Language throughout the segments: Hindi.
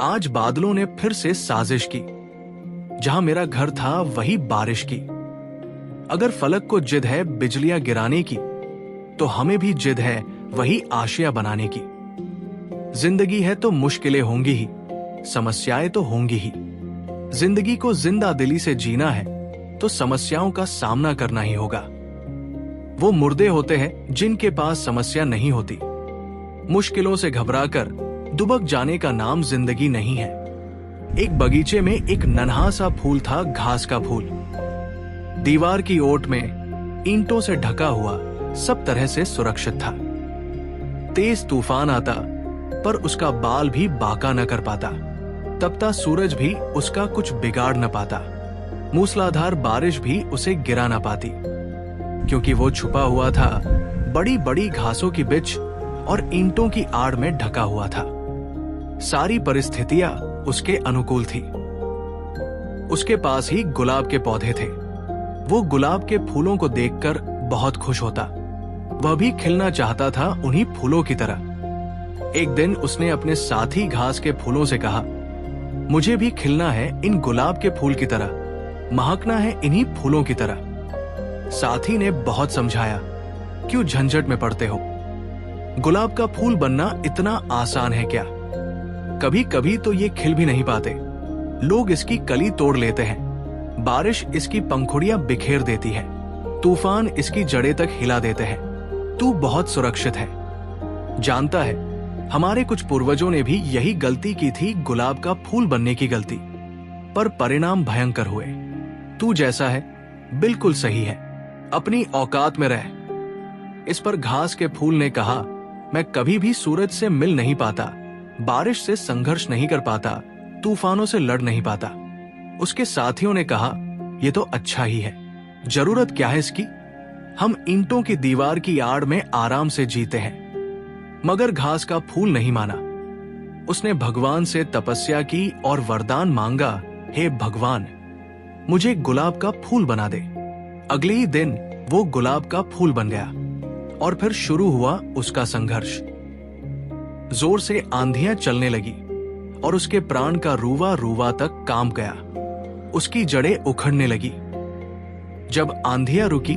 आज बादलों ने फिर से साजिश की। जहां मेरा घर था वही बारिश की। अगर फलक को जिद है बिजलियां गिराने की, तो हमें भी जिद है वही आशिया बनाने की। जिंदगी है तो मुश्किलें होंगी ही, समस्याएं तो होंगी ही। जिंदगी को जिंदा दिली से जीना है तो समस्याओं का सामना करना ही होगा। वो मुर्दे होते हैं जिनके पास समस्या नहीं होती। मुश्किलों से घबराकर दुबक जाने का नाम जिंदगी नहीं है। एक बगीचे में एक नन्हा सा फूल था, घास का फूल। दीवार की ओट में ईंटों से ढका हुआ, सब तरह से सुरक्षित था। तेज तूफान आता पर उसका बाल भी बाका न कर पाता। तपता सूरज भी उसका कुछ बिगाड़ न पाता। मूसलाधार बारिश भी उसे गिरा न पाती, क्योंकि वो छुपा हुआ था बड़ी बड़ी घासों की बिच और ईंटों की आड़ में ढका हुआ था। सारी परिस्थितियां उसके अनुकूल थी। उसके पास ही गुलाब के पौधे थे। वो गुलाब के फूलों को देखकर बहुत खुश होता। वह भी खिलना चाहता था उन्हीं फूलों की तरह। एक दिन उसने अपने साथी घास के फूलों से कहा, मुझे भी खिलना है इन गुलाब के फूल की तरह, महकना है इन्हीं फूलों की तरह। साथी ने बहुत समझाया, क्यों झंझट में पड़ते हो? गुलाब का फूल बनना इतना आसान है क्या? कभी कभी तो ये खिल भी नहीं पाते। लोग इसकी कली तोड़ लेते हैं। बारिश इसकी पंखुड़ियां बिखेर देती है। तूफान इसकी जड़ें तक हिला देते हैं। तू बहुत सुरक्षित है। जानता है, हमारे कुछ पूर्वजों ने भी यही गलती की थी, गुलाब का फूल बनने की गलती। पर परिणाम भयंकर हुए। तू जैसा है बिल्कुल सही है, अपनी औकात में रह। इस पर घास के फूल ने कहा, मैं कभी भी सूरज से मिल नहीं पाता, बारिश से संघर्ष नहीं कर पाता, तूफानों से लड़ नहीं पाता। उसके साथियों ने कहा, यह तो अच्छा ही है, जरूरत क्या है इसकी? हम ईंटों की दीवार की आड़ में आराम से जीते हैं। मगर घास का फूल नहीं माना। उसने भगवान से तपस्या की और वरदान मांगा, हे भगवान, मुझे गुलाब का फूल बना दे। अगले ही दिन वो गुलाब का फूल बन गया। और फिर शुरू हुआ उसका संघर्ष। जोर से आंधियां चलने लगी और उसके प्राण का रूवा रूवा तक काम गया। उसकी जड़ें उखड़ने लगी। जब आंधियां रुकी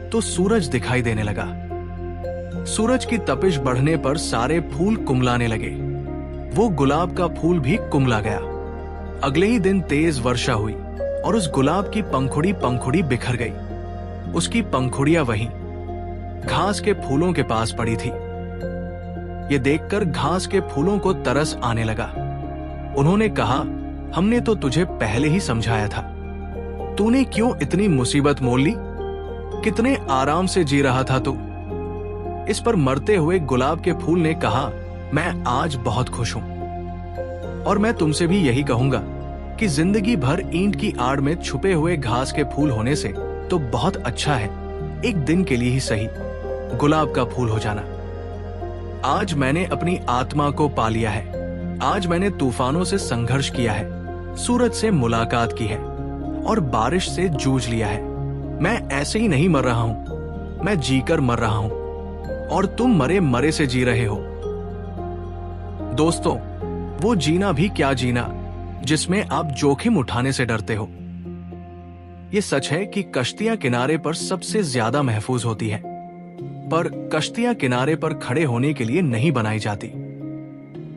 तो सूरज दिखाई देने लगा। सूरज की तपिश बढ़ने पर सारे फूल कुमलाने लगे। वो गुलाब का फूल भी कुमला गया। अगले ही दिन तेज वर्षा हुई और उस गुलाब की पंखुड़ी बिखर गई। उसकी पंखुड़ियां वहीं घास के फूलों के पास पड़ी थी। ये देखकर घास के फूलों को तरस आने लगा। उन्होंने कहा, हमने तो तुझे पहले ही समझाया था, तूने क्यों इतनी मुसीबत मोल ली? कितने आराम से जी रहा था तू। इस पर मरते हुए गुलाब के फूल ने कहा, मैं आज बहुत खुश हूं और मैं तुमसे भी यही कहूंगा कि जिंदगी भर ईंट की आड़ में छुपे हुए घास के फूल होने से तो बहुत अच्छा है एक दिन के लिए ही सही गुलाब का फूल हो जाना। आज मैंने अपनी आत्मा को पा लिया है। आज मैंने तूफानों से संघर्ष किया है, सूरज से मुलाकात की है और बारिश से जूझ लिया है। मैं ऐसे ही नहीं मर रहा हूं, मैं जीकर मर रहा हूं और तुम मरे मरे से जी रहे हो। दोस्तों, वो जीना भी क्या जीना जिसमें आप जोखिम उठाने से डरते हो। ये सच है कि कश्तियां किनारे पर सबसे ज्यादा महफूज होती हैं, पर कश्तियां किनारे पर खड़े होने के लिए नहीं बनाई जाती।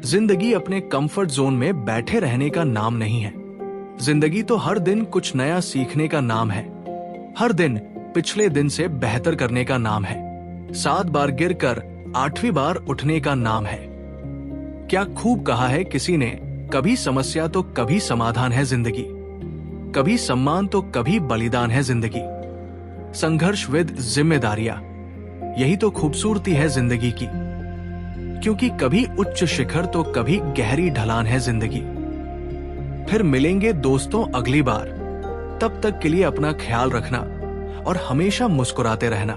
जिंदगी अपने कंफर्ट जोन में बैठे रहने का नाम नहीं है। जिंदगी तो हर दिन कुछ नया सीखने का नाम है। हर दिन पिछले दिन से बेहतर करने का नाम है। 7 बार गिरकर 8वीं बार उठने का नाम है। क्या खूब कहा है किसी ने, कभी समस्या तो कभी समाधान है जिंदगी, कभी सम्मान तो कभी बलिदान है जिंदगी। संघर्ष विद जिम्मेदारियां, यही तो खूबसूरती है जिंदगी की, क्योंकि कभी उच्च शिखर तो कभी गहरी ढलान है जिंदगी। फिर मिलेंगे दोस्तों अगली बार। तब तक के लिए अपना ख्याल रखना और हमेशा मुस्कुराते रहना।